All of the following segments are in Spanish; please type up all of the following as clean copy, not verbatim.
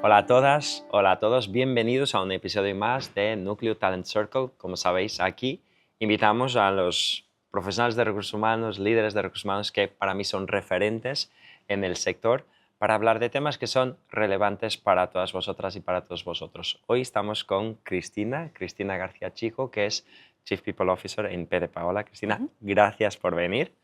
Hola a todas, hola a todos, bienvenidos a un episodio más de Núcleo Talent Circle. Como sabéis, aquí invitamos a los profesionales de recursos humanos, líderes de recursos humanos que para mí son referentes en el sector para hablar de temas que son relevantes para todas vosotras y para todos vosotros. Hoy estamos con Cristina García Chico, que es Chief People Officer en PD Paola. Cristina, gracias por venir.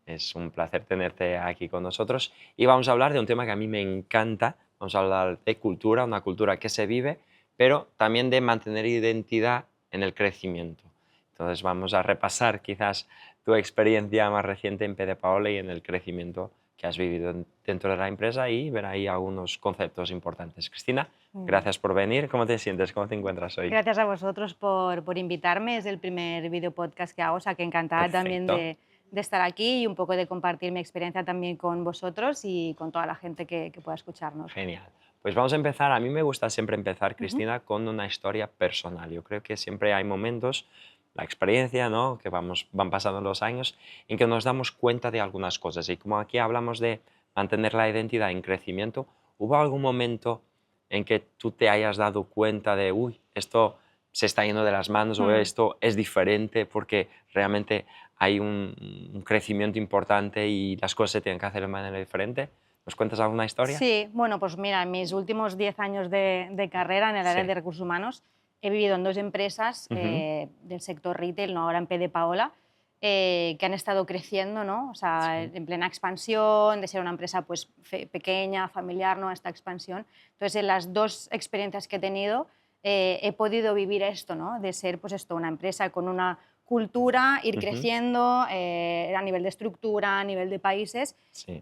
Es un placer tenerte aquí con nosotros y vamos a hablar de un tema que a mí me encanta. Vamos a hablar de cultura, una cultura que se vive, pero también de mantener identidad en el crecimiento. Entonces vamos a repasar quizás tu experiencia más reciente en PD Paola y en el crecimiento que has vivido dentro de la empresa y ver ahí algunos conceptos importantes. Cristina, gracias por venir. ¿Cómo te sientes? ¿Cómo te encuentras hoy? Gracias a vosotros por invitarme. Es el primer video podcast que hago, o sea que encantada también de estar aquí y un poco de compartir mi experiencia también con vosotros y con toda la gente que pueda escucharnos. Genial. Pues vamos a empezar. A mí me gusta siempre empezar, Cristina, con una historia personal. Yo creo que siempre hay momentos, la experiencia, ¿no?, que van pasando los años, en que nos damos cuenta de algunas cosas. Y como aquí hablamos de mantener la identidad en crecimiento, ¿hubo algún momento en que tú te hayas dado cuenta de, uy, esto se está yendo de las manos o esto es diferente porque realmente hay un crecimiento importante y las cosas se tienen que hacer de manera diferente? ¿Nos cuentas alguna historia? Sí, bueno, pues mira, en mis últimos 10 años de carrera en el área de recursos humanos he vivido en dos empresas del sector retail, ¿no? Ahora en PD Paola, que han estado creciendo, ¿no? O sea, en plena expansión, de ser una empresa pues, pequeña, familiar, ¿no?, a esta expansión. Entonces, en las dos experiencias que he tenido, he podido vivir esto, ¿no?, de ser pues, esto, una empresa con una cultura, ir creciendo a nivel de estructura, a nivel de países,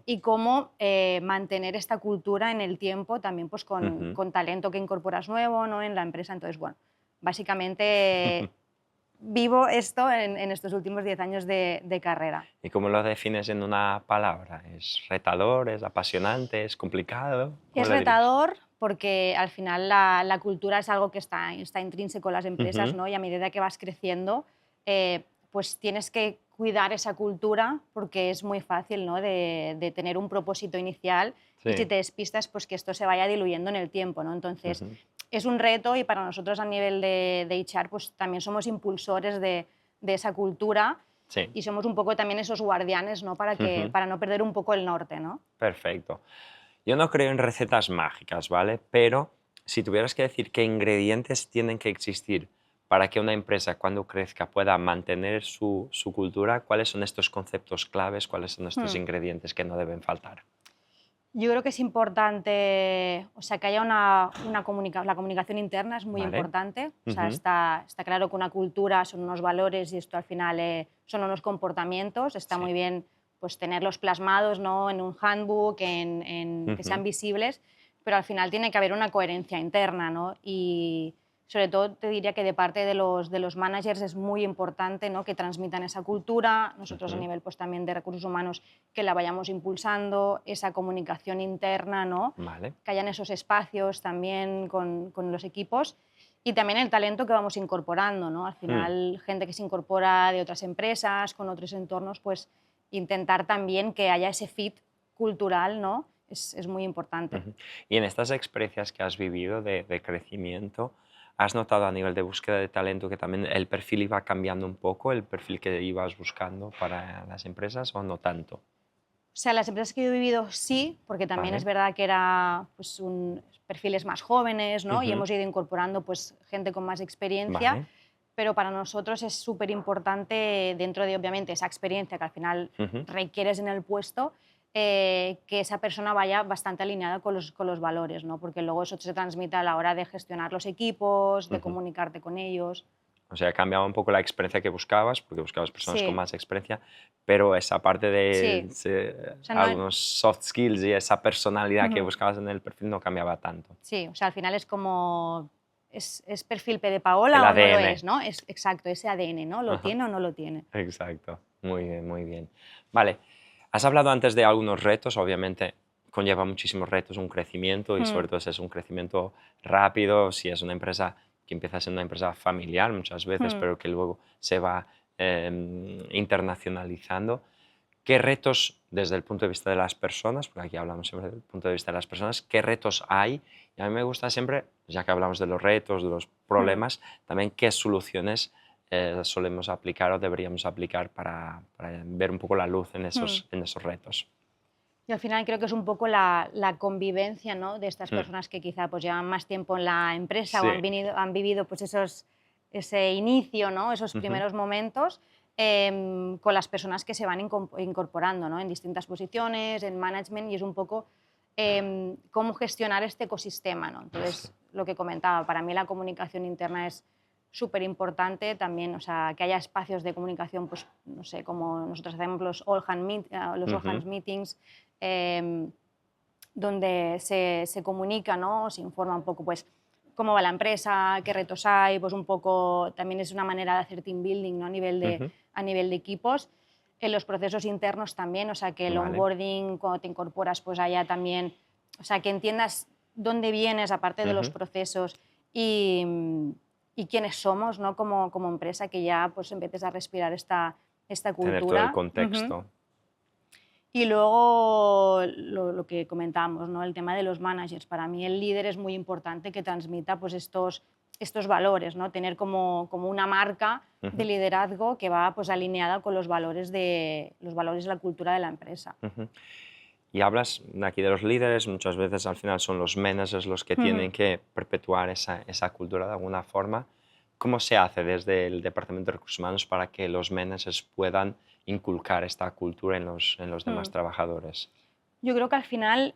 y cómo mantener esta cultura en el tiempo también pues, con talento que incorporas nuevo, ¿no?, en la empresa. Entonces, bueno, básicamente vivo esto en estos últimos 10 años de carrera. ¿Y cómo lo defines en una palabra? ¿Es retador, es apasionante, es complicado? ¿Cómo Es lo dirías? retador porque al final la cultura es algo que está intrínseco en las empresas, ¿no? Y a medida que vas creciendo, pues tienes que cuidar esa cultura porque es muy fácil, ¿no?, de tener un propósito inicial y si te despistas, pues que esto se vaya diluyendo en el tiempo, ¿no? Entonces, es un reto y para nosotros a nivel de HR pues también somos impulsores de esa cultura y somos un poco también esos guardianes, ¿no?, para no perder un poco el norte, ¿no? Perfecto. Yo no creo en recetas mágicas, ¿vale? Pero si tuvieras que decir qué ingredientes tienen que existir para que una empresa cuando crezca pueda mantener su cultura, ¿cuáles son estos conceptos claves? ¿Cuáles son estos ingredientes que no deben faltar? Yo creo que es importante, o sea, que haya la comunicación interna es muy ¿Vale? importante. O sea, está claro que una cultura son unos valores y esto al final son unos comportamientos. Está muy bien pues, tenerlos plasmados, ¿no?, en un handbook, que sean visibles, pero al final tiene que haber una coherencia interna, ¿no? Y sobre todo te diría que de parte de los managers es muy importante, ¿no?, que transmitan esa cultura. Nosotros a nivel pues, también de recursos humanos que la vayamos impulsando, esa comunicación interna, ¿no?, Vale. que hayan esos espacios también con los equipos y también el talento que vamos incorporando, ¿no? Al final, gente que se incorpora de otras empresas, con otros entornos, pues intentar también que haya ese fit cultural, ¿no? Es muy importante. Y en estas experiencias que has vivido de crecimiento, ¿has notado a nivel de búsqueda de talento que también el perfil iba cambiando un poco, el perfil que ibas buscando para las empresas o no tanto? O sea, las empresas que yo he vivido sí, porque también es Vale. verdad que era pues, perfiles más jóvenes, ¿no? Y hemos ido incorporando pues, gente con más experiencia, Vale. pero para nosotros es súper importante, dentro de obviamente esa experiencia que al final requieres en el puesto, que esa persona vaya bastante alineada con los valores, ¿no? Porque luego eso se transmite a la hora de gestionar los equipos, de comunicarte con ellos. O sea, cambiaba un poco la experiencia que buscabas, porque buscabas personas con Sí, más experiencia, pero esa parte de sí. O sea, no, algunos soft skills y esa personalidad que buscabas en el perfil no cambiaba tanto. sí, o sea, al final es como, ¿es perfil P de El Paola o no lo ADN. es, ¿no? Es exacto, ese ADN, ¿no? ¿Lo Ajá. tiene o no lo tiene? Exacto. Muy bien, muy bien. Vale. Has hablado antes de algunos retos, obviamente conlleva muchísimos retos, un crecimiento y sobre todo si es un crecimiento rápido, si es una empresa que empieza a ser una empresa familiar muchas veces, pero que luego se va internacionalizando. ¿Qué retos desde el punto de vista de las personas, porque aquí hablamos siempre del punto de vista de las personas, qué retos hay. Y a mí me gusta siempre, ya que hablamos de los retos, de los problemas, también qué soluciones solemos aplicar o deberíamos aplicar para ver un poco la luz en esos retos. Y al final creo que es un poco la convivencia, ¿no?, de estas personas que quizá pues, llevan más tiempo en la empresa o Sí. han vivido pues, ese inicio, ¿no?, esos primeros momentos, con las personas que se van incorporando, ¿no?, en distintas posiciones, en management, y es un poco cómo gestionar este ecosistema, ¿no? Entonces, lo que comentaba, para mí la comunicación interna es súper importante también, o sea, que haya espacios de comunicación, pues, no sé, como nosotros hacemos los all hands meetings, donde se comunica, ¿no?, se informa un poco, pues, cómo va la empresa, qué retos hay, pues un poco también es una manera de hacer team building, ¿no?, a nivel de equipos. En los procesos internos también, o sea, que el Vale. onboarding, cuando te incorporas, pues haya también, o sea, que entiendas dónde vienes, aparte de los procesos, y quiénes somos, ¿no?, como empresa, que ya pues empieces a respirar esta Tener todo el cultura. contexto. Y luego lo que comentábamos, ¿no?, el tema de los managers. Para mí el líder es muy importante que transmita pues, estos valores, ¿no?, tener como una marca de liderazgo que va pues, alineada con los valores de la cultura de la empresa. Y hablas aquí de los líderes, muchas veces al final son los managers los que tienen que perpetuar esa cultura de alguna forma. ¿Cómo se hace desde el Departamento de Recursos Humanos para que los managers puedan inculcar esta cultura en los demás trabajadores? Yo creo que al final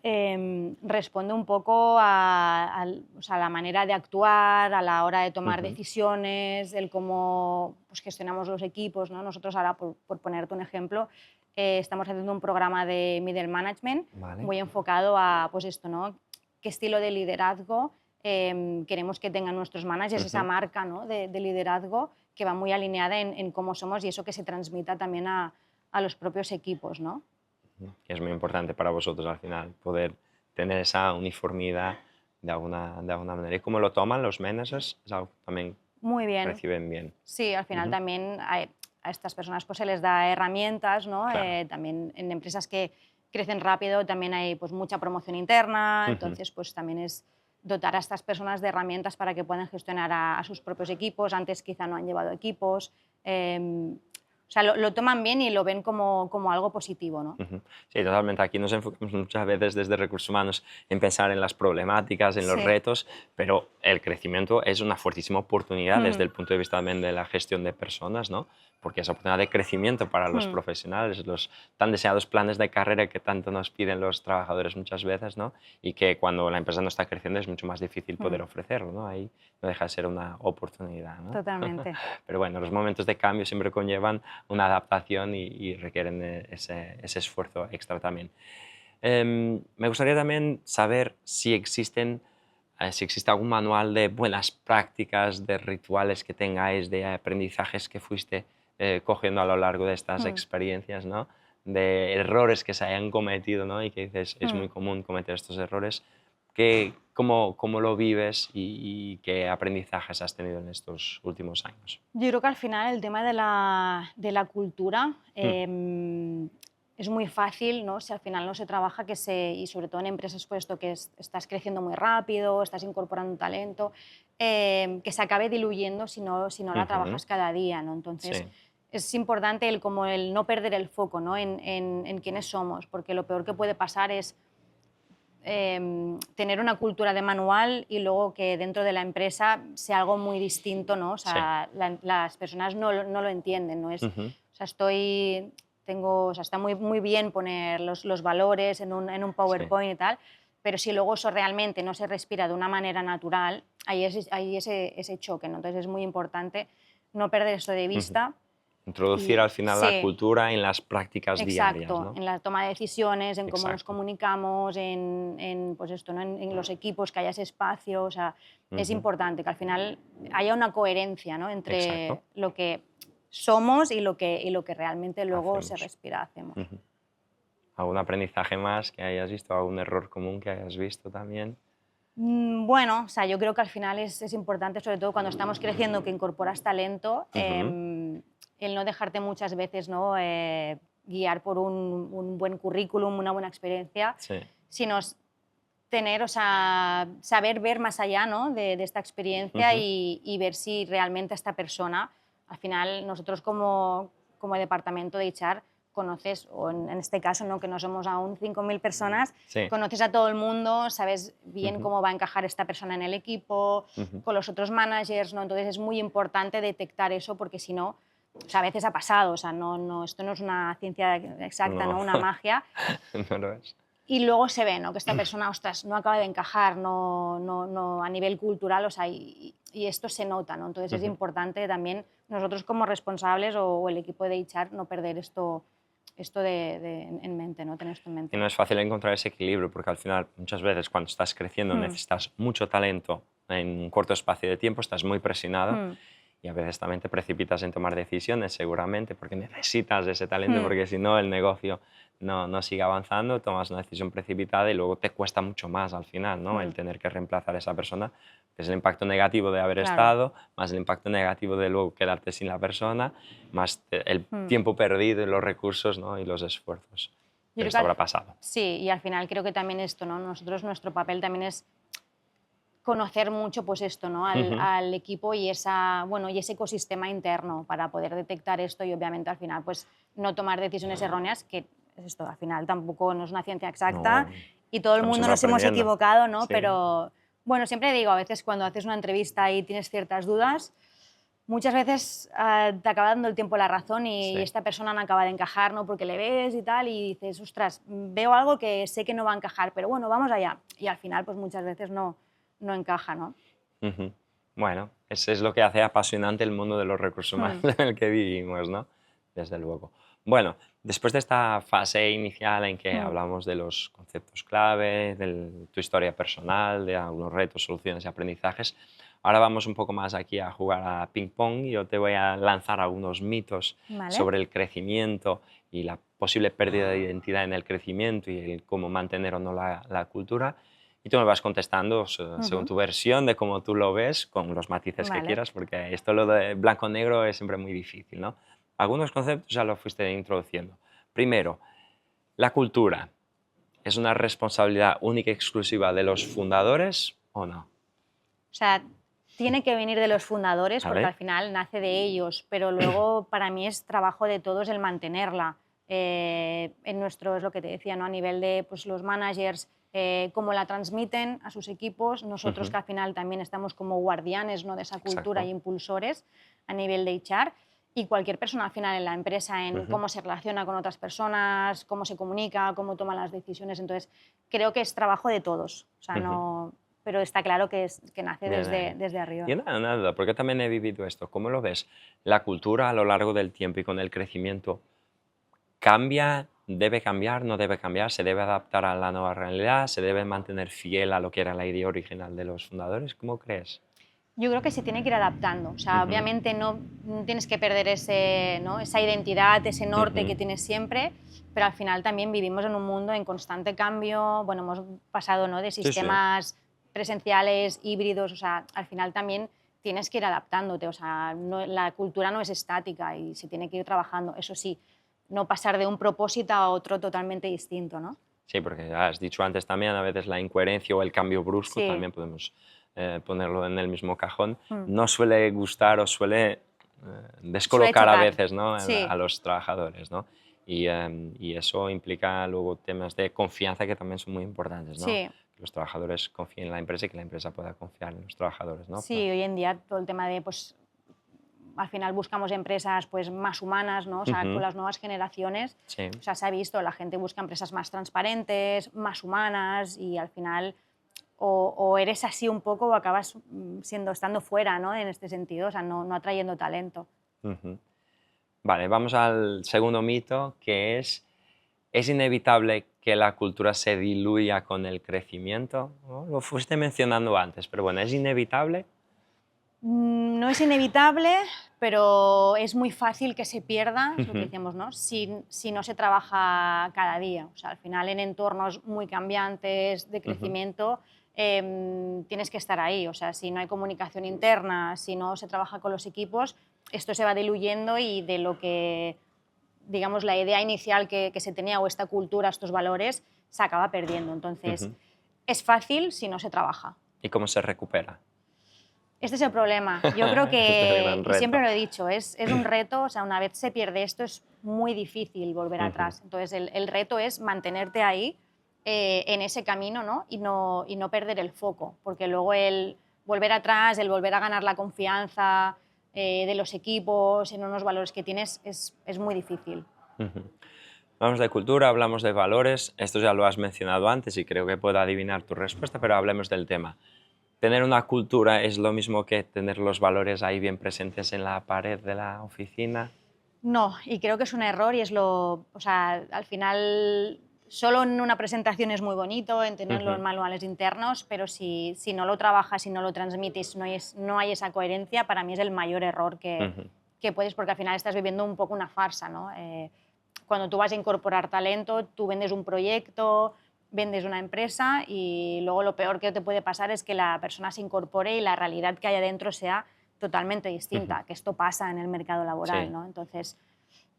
responde un poco o sea, a la manera de actuar, a la hora de tomar decisiones, el cómo pues, gestionamos los equipos, ¿no? Nosotros ahora, por ponerte un ejemplo, estamos haciendo un programa de middle management Vale. muy enfocado a pues esto, ¿no?, qué estilo de liderazgo queremos que tengan nuestros managers, esa marca, ¿no?, de liderazgo que va muy alineada en cómo somos y eso que se transmita también a los propios equipos, ¿no? Que es muy importante para vosotros al final, poder tener esa uniformidad de alguna manera. ¿Y cómo lo toman los managers? Es algo que también Muy bien. reciben bien. Sí, al final también a estas personas pues, se les da herramientas, ¿no? Claro. También en empresas que crecen rápido también hay pues, mucha promoción interna, entonces pues, también es dotar a estas personas de herramientas para que puedan gestionar a sus propios equipos. Antes quizá no han llevado equipos. O sea, lo toman bien y lo ven como algo positivo, ¿no? Sí, totalmente. Aquí nos enfocamos muchas veces desde recursos humanos en pensar en las problemáticas, en los Sí. retos, pero el crecimiento es una fuertísima oportunidad desde el punto de vista también de la gestión de personas, ¿no? Porque es oportunidad de crecimiento para los profesionales, los tan deseados planes de carrera que tanto nos piden los trabajadores muchas veces, ¿no? Y que cuando la empresa no está creciendo es mucho más difícil poder ofrecerlo, ¿no? Ahí no deja de ser una oportunidad, ¿no? Totalmente. Pero bueno, los momentos de cambio siempre conllevan una adaptación y requieren ese esfuerzo extra también. Me gustaría también saber si existe algún manual de buenas prácticas, de rituales que tengáis, de aprendizajes que fuiste cogiendo a lo largo de estas experiencias, ¿no? De errores que se hayan cometido, ¿no? Y que dices, es muy común cometer estos errores. ¿Cómo lo vives y qué aprendizajes has tenido en estos últimos años? Yo creo que al final el tema de la cultura es muy fácil, ¿no? Si al final no se trabaja, y sobre todo en empresas pues esto que estás creciendo muy rápido, estás incorporando talento, que se acabe diluyendo si no la trabajas cada día, ¿no? Entonces Sí, es importante como el no perder el foco, ¿no?, en quiénes somos, porque lo peor que puede pasar es tener una cultura de manual y luego que dentro de la empresa sea algo muy distinto, ¿no? O sí. sea, las personas no lo entienden, ¿no? Ujú. O sea, o sea, está muy bien poner los valores en un Sí. PowerPoint y tal, pero si luego eso realmente no se respira de una manera natural, hay ese choque, ¿no? Entonces es muy importante no perder esto de Ujú. vista. Introducir al final la Sí, cultura en las prácticas diarias, exacto, ¿no? en la toma de decisiones, en cómo nos Exacto. comunicamos, pues esto, ¿no?, en los equipos, que haya ese espacio, o sea, es Ujú. importante que al final haya una coherencia, ¿no?, entre Exacto. lo que somos y lo que realmente luego se Hacemos. respira, hacemos. Ujú. ¿Algún aprendizaje más que hayas visto? ¿Algún error común que hayas visto también? Bueno, o sea, yo creo que al final es importante, sobre todo cuando estamos creciendo, que incorporas talento, Ujú. el no dejarte muchas veces, ¿no? guiar por un buen currículum, una buena experiencia, Sí. sino tener, o sea, saber ver más allá, ¿no? de esta experiencia y ver si realmente esta persona, al final nosotros como departamento de HR conoces, o en este caso, ¿no? que no somos aún 5.000 personas, Sí. conoces a todo el mundo, sabes bien cómo va a encajar esta persona en el equipo, con los otros managers, ¿no? Entonces es muy importante detectar eso porque si no, o sea, a veces ha pasado, o sea, esto no es una ciencia exacta, No, ¿no? Una magia. no lo es. Y luego se ve, ¿no? que esta persona, ostras, no acaba de encajar, a nivel cultural, o sea, y esto se nota, ¿no? Entonces es importante también nosotros como responsables o el equipo de HR no perder esto en mente, ¿no? Tener esto en Y mente. no es fácil encontrar ese equilibrio porque al final muchas veces cuando estás creciendo necesitas mucho talento en un corto espacio de tiempo, estás muy presionado y a veces también te precipitas en tomar decisiones seguramente porque necesitas ese talento porque si no el negocio no sigue avanzando, tomas una decisión precipitada y luego te cuesta mucho más al final, ¿no? El tener que reemplazar a esa persona, que es el impacto negativo de haber Claro. estado, más el impacto negativo de luego quedarte sin la persona, más el tiempo perdido y los recursos, ¿no? Y los esfuerzos. Yo creo Esto que habrá pasado. sí, y al final creo que también esto, ¿no? Nosotros, nuestro papel también es conocer mucho pues esto, ¿no? al equipo y, y ese ecosistema interno para poder detectar esto y obviamente al final pues no tomar decisiones erróneas, que es esto, al final tampoco no es una ciencia exacta No, y todo el estamos mundo siempre nos hemos aprendiendo. equivocado, ¿no? Sí. Pero bueno, siempre digo, a veces cuando haces una entrevista y tienes ciertas dudas, muchas veces te acaba dando el tiempo la razón y Sí. esta persona no acaba de encajar, ¿no? Porque le ves y tal y dices, ostras, veo algo que sé que no va a encajar, pero bueno, vamos allá. Y al final pues muchas veces no encaja, ¿no? Ujú. Bueno, eso es lo que hace apasionante el mundo de los recursos humanos en el que vivimos, ¿no? Desde luego. Bueno, después de esta fase inicial en que hablamos de los conceptos clave, de tu historia personal, de algunos retos, soluciones y aprendizajes, ahora vamos un poco más aquí a jugar a ping-pong y yo te voy a lanzar algunos mitos Vale. sobre el crecimiento y la posible pérdida de identidad en el crecimiento y el cómo mantener o no la cultura. Y tú me vas contestando según tu versión de cómo tú lo ves, con los matices que Vale. quieras, porque esto lo de blanco-negro es siempre muy difícil, ¿no? Algunos conceptos ya lo fuiste introduciendo. Primero, la cultura. ¿Es una responsabilidad única y exclusiva de los fundadores o no? O sea, tiene que venir de los fundadores porque ¿Vale? al final nace de ellos, pero luego para mí es trabajo de todos el mantenerla. En nuestro, es lo que te decía, ¿no? A nivel de pues, los managers, cómo la transmiten a sus equipos, nosotros que al final también estamos como guardianes, ¿no? de esa cultura Exacto. y impulsores a nivel de HR, y cualquier persona al final en la empresa, en cómo se relaciona con otras personas, cómo se comunica, cómo toma las decisiones. Entonces, creo que es trabajo de todos. O sea, no, pero está claro que nace Bien ahí. desde arriba. Y una duda, porque también he vivido esto. ¿Cómo lo ves? ¿La cultura a lo largo del tiempo y con el crecimiento cambia? ¿Debe cambiar? ¿No debe cambiar? ¿Se debe adaptar a la nueva realidad? ¿Se debe mantener fiel a lo que era la idea original de los fundadores? ¿Cómo crees? Yo creo que se tiene que ir adaptando. O sea, obviamente no tienes que perder esa identidad, ese norte que tienes siempre, pero al final también vivimos en un mundo en constante cambio. Bueno, hemos pasado, ¿no? de Sí, sí. sistemas presenciales, híbridos, o sea, al final también tienes que ir adaptándote. O sea, la cultura no es estática y se tiene que ir trabajando. Eso sí, no pasar de un propósito a otro totalmente distinto, ¿no? Sí, porque ya has dicho antes también, a veces la incoherencia o el cambio brusco Sí. también podemos ponerlo en el mismo cajón. No suele gustar o suele Suele descolocar a chocar. veces, ¿no? Sí. A los trabajadores, ¿no? Y eso implica luego temas de confianza que también son muy importantes, ¿no? Sí. Que los trabajadores confíen en la empresa y que la empresa pueda confiar en los trabajadores, ¿no? Sí, hoy en día todo el tema de, pues, al final buscamos empresas pues, más humanas, ¿no? O sea, con las nuevas generaciones, Sí. o sea, se ha visto, la gente busca empresas más transparentes, más humanas y al final o eres así un poco o acabas estando fuera, ¿no? En este sentido, o sea, no atrayendo talento. Ujú. Vale, vamos al segundo mito, que ¿es inevitable que la cultura se diluya con el crecimiento? ¿No? Lo fuiste mencionando antes, pero bueno, ¿es inevitable? No es inevitable, pero es muy fácil que se pierda, es lo que Ujú. decíamos, ¿no? Si no se trabaja cada día. O sea, al final en entornos muy cambiantes de crecimiento tienes que estar ahí. O sea, si no hay comunicación interna, si no se trabaja con los equipos, esto se va diluyendo y de lo que digamos, la idea inicial que se tenía o esta cultura, estos valores, se acaba perdiendo. Entonces, es fácil si no se trabaja. ¿Y cómo se recupera? Este es el problema. Yo creo Este es el gran y siempre reto. lo he dicho, es un reto, o sea, una vez se pierde esto es muy difícil volver atrás. Entonces, el reto es mantenerte ahí, en ese camino, ¿no? Y no perder el foco, porque luego el volver atrás, el volver a ganar la confianza de los equipos en unos valores que tienes es muy difícil. Ujú. Hablamos de cultura, hablamos de valores, esto ya lo has mencionado antes y creo que puedo adivinar tu respuesta, pero hablemos del tema. ¿Tener una cultura es lo mismo que tener los valores ahí bien presentes en la pared de la oficina? No, y creo que es un error y o sea, al final solo en una presentación es muy bonito, en tenerlo en Ujú, manuales internos, pero si no lo trabajas, si no lo transmites, no hay esa coherencia, para mí es el mayor error ujú, que puedes, porque al final estás viviendo un poco una farsa, ¿no? Cuando tú vas a incorporar talento, tú vendes un proyecto, vendes una empresa y luego lo peor que te puede pasar es que la persona se incorpore y la realidad que hay adentro sea totalmente ujú. distinta, que esto pasa en el mercado laboral, Sí. ¿no? Entonces,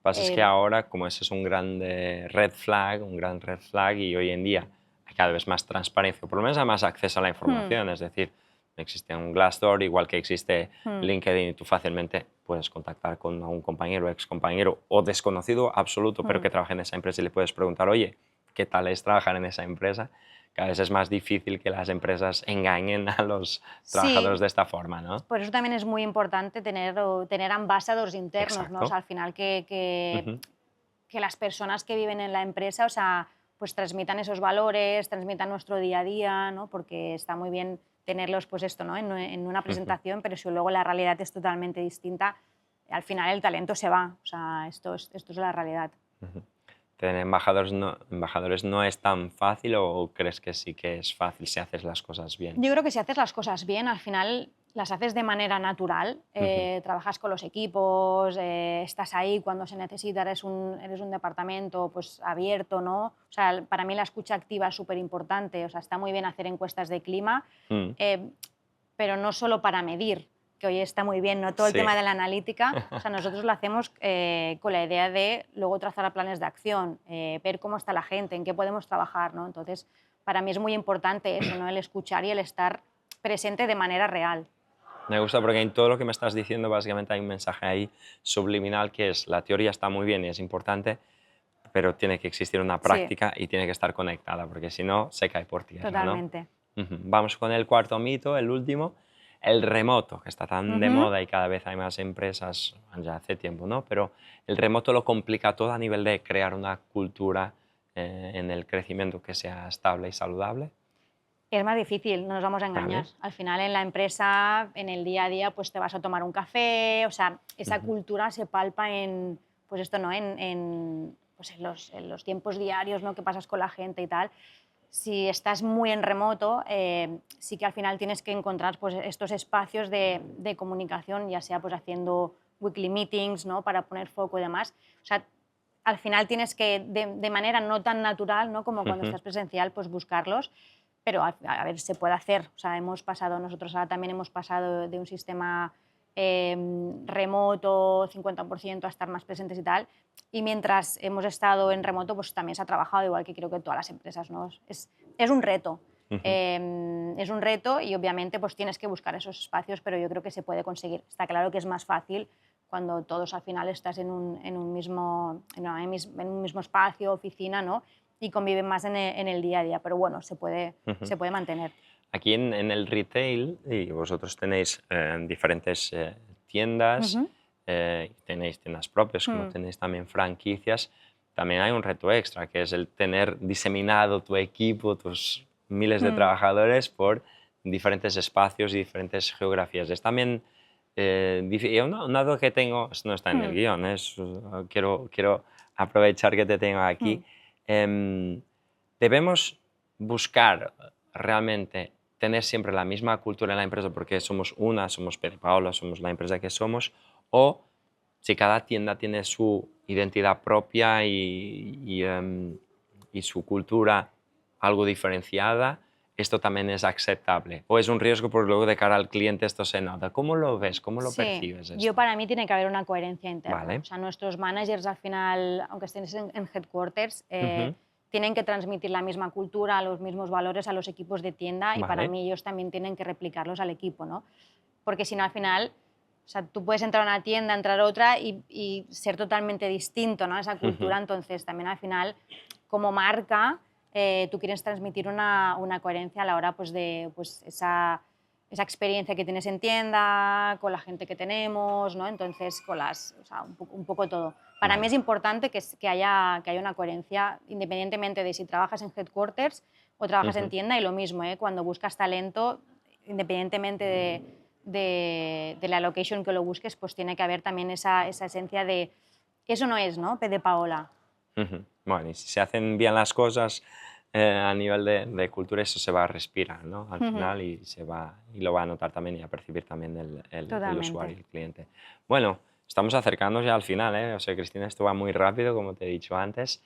Pasa es que eh, ahora, como ese es un red flag, un gran red flag, y hoy en día hay cada vez más transparencia, o por lo menos hay más acceso a la hmm, información, es decir, existe un Glassdoor, igual que existe hmm, LinkedIn, y tú fácilmente puedes contactar con un compañero, ex compañero o desconocido absoluto, pero hmm. que trabaje en esa empresa y le puedes preguntar, oye, ¿qué tal es trabajar en esa empresa? Cada vez es más difícil que las empresas engañen a los trabajadores Sí, de esta forma, ¿no? por eso también es muy importante tener ambasadores internos, ¿no? O sea, Exacto. al final que Ujú, que las personas que viven en la empresa, o sea, pues transmitan esos valores, transmitan nuestro día a día, ¿no? Porque está muy bien tenerlos, pues esto, ¿no? En una ujú, presentación, pero si luego la realidad es totalmente distinta, al final el talento se va. O sea, esto es la realidad. ujú. ¿Tener embajadores no es tan fácil o crees que sí que es fácil si haces las cosas bien? Yo creo que si haces las cosas bien, al final las haces de manera natural, Ujú, trabajas con los equipos, estás ahí cuando se necesita, eres un departamento pues, abierto, ¿no? O sea, para mí la escucha activa es súper importante, o sea, está muy bien hacer encuestas de clima, mm, eh, pero no solo para medir, que hoy está muy bien, ¿no? Todo el sí. tema de la analítica, o sea, nosotros lo hacemos con la idea de luego trazar planes de acción, ver cómo está la gente, en qué podemos trabajar, ¿no? Entonces, para mí es muy importante eso, ¿no? El escuchar y el estar presente de manera real. Me gusta porque en todo lo que me estás diciendo básicamente hay un mensaje ahí subliminal que es la teoría está muy bien y es importante, pero tiene que existir una Sí, práctica y tiene que estar conectada porque si no se cae por tierra, ¿no? totalmente. Ujú. Vamos con el cuarto mito, el último, el remoto, que está tan de Ujú. moda y cada vez hay más empresas, ya hace tiempo, ¿no? Pero el remoto lo complica todo a nivel de crear una cultura en el crecimiento que sea estable y saludable, Es más difícil, no nos vamos a engañar. ¿vale? Al final en la empresa, en el día a día, pues te vas a tomar un café, o sea, esa Ujú, cultura se palpa en, pues esto, ¿no? Pues en los tiempos diarios, ¿no? Que pasas con la gente y tal. Si estás muy en remoto, sí que al final tienes que encontrar pues, estos espacios de comunicación, ya sea pues, haciendo weekly meetings, ¿no? Para poner foco y demás. O sea, al final tienes que, de manera no tan natural, ¿no? Como cuando ujú, estás presencial, pues buscarlos, pero a ver, se puede hacer. O sea, nosotros ahora también hemos pasado de un sistema remoto, 50%, a estar más presentes y tal. Y mientras hemos estado en remoto, pues también se ha trabajado, igual que creo que todas las empresas, ¿no? Es un reto. ujú. Es un reto y obviamente pues tienes que buscar esos espacios, pero yo creo que se puede conseguir. Está claro que es más fácil cuando todos al final estás en un mismo espacio, oficina, ¿no? Y conviven más en el día a día, pero bueno, Ujú. se puede mantener. Aquí en el retail, y vosotros tenéis diferentes tiendas, Ujú. tenéis tiendas propias, como Mm, tenéis también franquicias, también hay un reto extra, que es el tener diseminado tu equipo, tus miles de mm, trabajadores por diferentes espacios y diferentes geografías. Es también, y un dato que tengo, esto no está en el mm, guión, quiero aprovechar que te tengo aquí. mm. em, Debemos buscar realmente tener siempre la misma cultura en la empresa porque somos una, somos Pedro y Paola, somos la empresa que somos, o si cada tienda tiene su identidad propia y su cultura algo diferenciada, esto también es aceptable? ¿O es un riesgo porque luego de cara al cliente esto se nota? ¿Cómo lo ves? ¿Cómo lo percibes esto? Yo para mí tiene que haber una coherencia interna. Vale. O sea, nuestros managers al final, aunque estén en headquarters, tienen que transmitir la misma cultura, los mismos valores a los equipos de tienda y para mí ellos también tienen que replicarlos al equipo, ¿no? Porque si no, al final, o sea, tú puedes entrar a una tienda, entrar a otra y ser totalmente distinto, ¿no? Esa cultura, entonces también al final, como marca, tú quieres transmitir una coherencia a la hora pues, de pues, esa experiencia que tienes en tienda, con la gente que tenemos, ¿no? Entonces, con las, o sea, un poco todo. Para mí es importante que haya una coherencia, independientemente de si trabajas en headquarters o trabajas en tienda, y lo mismo, cuando buscas talento, independientemente de la location que lo busques, pues tiene que haber también esa esencia de que eso no es, ¿no? P de Paola. Bueno, y si se hacen bien las cosas a nivel de cultura, eso se va a respirar, ¿no? Al final y lo va a notar también y a percibir también el usuario, el cliente. Bueno, estamos acercándonos ya al final, ¿eh? O sea, Cristina, esto va muy rápido, como te he dicho antes.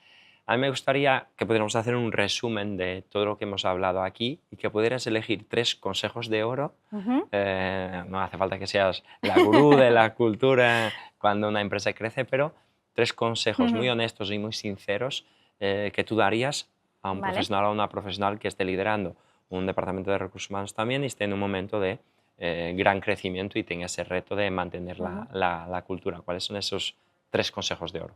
A mí me gustaría que pudiéramos hacer un resumen de todo lo que hemos hablado aquí y que pudieras elegir 3 consejos de oro. No hace falta que seas la gurú de la cultura cuando una empresa crece, pero 3 consejos muy honestos y muy sinceros que tú darías a un profesional o a una profesional que esté liderando un departamento de recursos humanos también y esté en un momento de gran crecimiento y tenga ese reto de mantener la cultura. ¿Cuáles son esos 3 consejos de oro?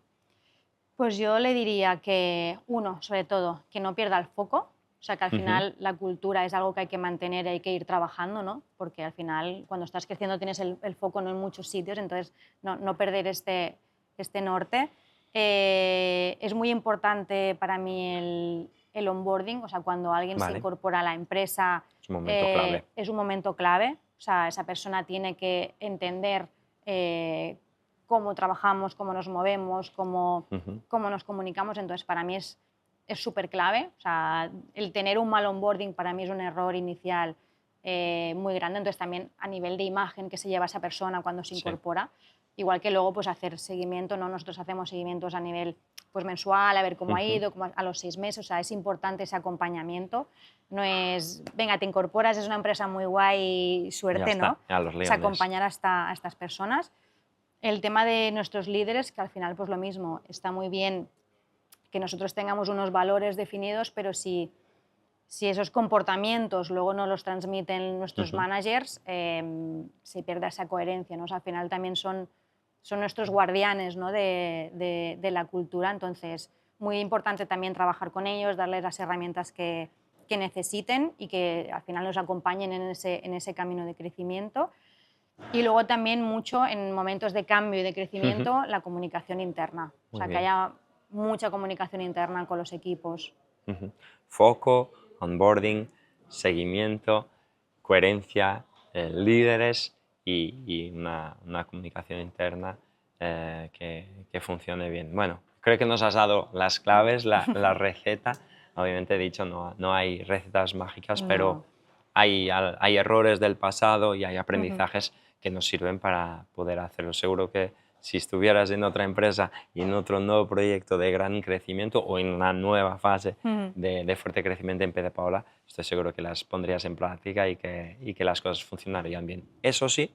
Pues yo le diría que, uno, sobre todo, que no pierda el foco. O sea, que al final la cultura es algo que hay que mantener y hay que ir trabajando, ¿no? Porque al final, cuando estás creciendo, tienes el foco no en muchos sitios, entonces no perder este norte. Es muy importante para mí el onboarding, o sea, cuando alguien se incorpora a la empresa, Es un momento clave. es un momento clave. O sea, esa persona tiene que entender cómo trabajamos, cómo nos movemos, cómo nos comunicamos. Entonces, para mí es súper clave. O sea, el tener un mal onboarding para mí es un error inicial muy grande. Entonces, también a nivel de imagen que se lleva esa persona cuando se incorpora, igual que luego pues, hacer seguimiento, ¿no? Nosotros hacemos seguimientos a nivel pues, mensual, a ver cómo ha ido, a los 6 meses. O sea, es importante ese acompañamiento. No es, venga, te incorporas, es una empresa muy guay, suerte, ¿no? Es acompañar a estas personas. El tema de nuestros líderes, que al final pues lo mismo, está muy bien que nosotros tengamos unos valores definidos, pero si esos comportamientos luego no los transmiten nuestros managers, se pierde esa coherencia, ¿no? O sea, al final también son nuestros guardianes, ¿no? de la cultura, entonces muy importante también trabajar con ellos, darles las herramientas que necesiten y que al final nos acompañen en ese camino de crecimiento. Y luego también mucho en momentos de cambio y de crecimiento la comunicación interna. O sea, que haya mucha comunicación interna con los equipos. Foco, onboarding, seguimiento, coherencia, líderes y una comunicación interna que funcione bien. Bueno, creo que nos has dado las claves, la receta. Obviamente he dicho, no hay recetas mágicas, pero hay errores del pasado y hay aprendizajes que nos sirven para poder hacerlo. Seguro que si estuvieras en otra empresa y en otro nuevo proyecto de gran crecimiento o en una nueva fase de fuerte crecimiento en P de Paola, estoy seguro que las pondrías en práctica y que las cosas funcionarían bien. Eso sí,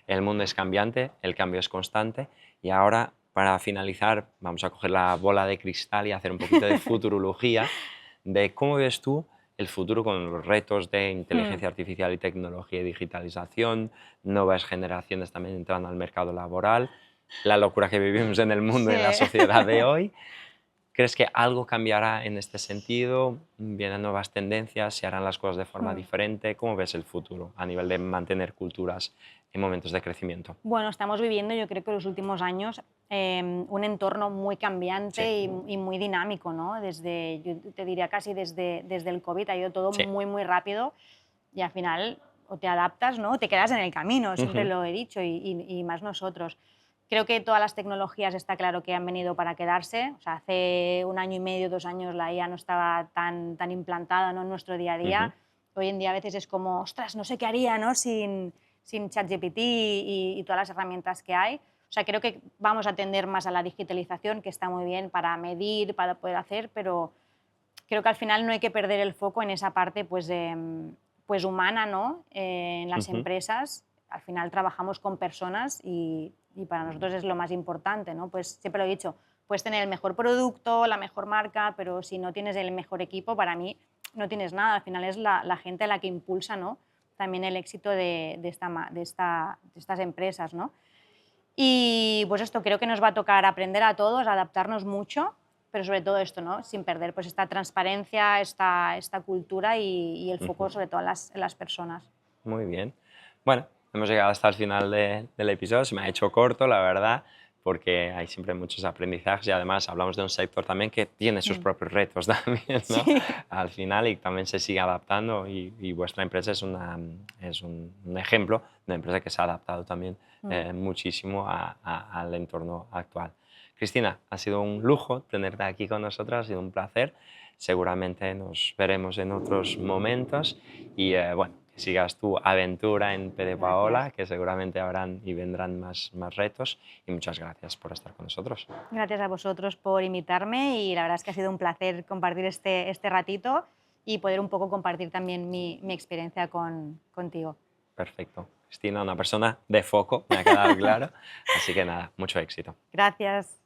el mundo es cambiante, el cambio es constante y ahora, para finalizar, vamos a coger la bola de cristal y hacer un poquito de futurología de cómo ves tú el futuro con los retos de inteligencia artificial y tecnología y digitalización, nuevas generaciones también entrando al mercado laboral, la locura que vivimos en el mundo y en la sociedad de hoy. ¿Crees que algo cambiará en este sentido? ¿Vienen nuevas tendencias? ¿Se harán las cosas de forma diferente? ¿Cómo ves el futuro a nivel de mantener culturas en momentos de crecimiento? Bueno, estamos viviendo, yo creo que en los últimos años, un entorno muy cambiante y muy dinámico, ¿no? Yo te diría casi desde el COVID ha ido todo muy, muy rápido y al final o te adaptas, ¿no? O te quedas en el camino, siempre lo he dicho, y más nosotros. Creo que todas las tecnologías está claro que han venido para quedarse. O sea, hace 1 año y medio, 2 años la IA no estaba tan implantada, ¿no? En nuestro día a día. Hoy en día a veces es como, ostras, no sé qué haría, ¿no? sin ChatGPT y todas las herramientas que hay. O sea, creo que vamos a tender más a la digitalización, que está muy bien para medir, para poder hacer, pero creo que al final no hay que perder el foco en esa parte pues, pues humana, ¿no? En las empresas. Al final trabajamos con personas y para nosotros es lo más importante, ¿no? Pues siempre lo he dicho, puedes tener el mejor producto, la mejor marca, pero si no tienes el mejor equipo, para mí no tienes nada. Al final es la gente la que impulsa, ¿no? También el éxito de estas empresas, ¿no? Y pues esto creo que nos va a tocar aprender a todos, adaptarnos mucho, pero sobre todo esto, ¿no? Sin perder pues esta transparencia, esta cultura y el foco sobre todo en las personas. Muy bien. Bueno, hemos llegado hasta el final del episodio. Se me ha hecho corto, la verdad, porque hay siempre muchos aprendizajes y además hablamos de un sector también que tiene sus propios retos también, ¿no? Sí. Al final y también se sigue adaptando y vuestra empresa es un ejemplo de una empresa que se ha adaptado también muchísimo al entorno actual. Cristina, ha sido un lujo tenerte aquí con nosotros, ha sido un placer. Seguramente nos veremos en otros momentos y bueno, que sigas tu aventura en Pede Paola, Gracias. que seguramente habrán y vendrán más retos y muchas gracias por estar con nosotros. Gracias a vosotros por invitarme y la verdad es que ha sido un placer compartir este ratito y poder un poco compartir también mi experiencia contigo. Perfecto. Cristina, una persona de foco, me ha quedado claro. Así que nada, mucho éxito. Gracias.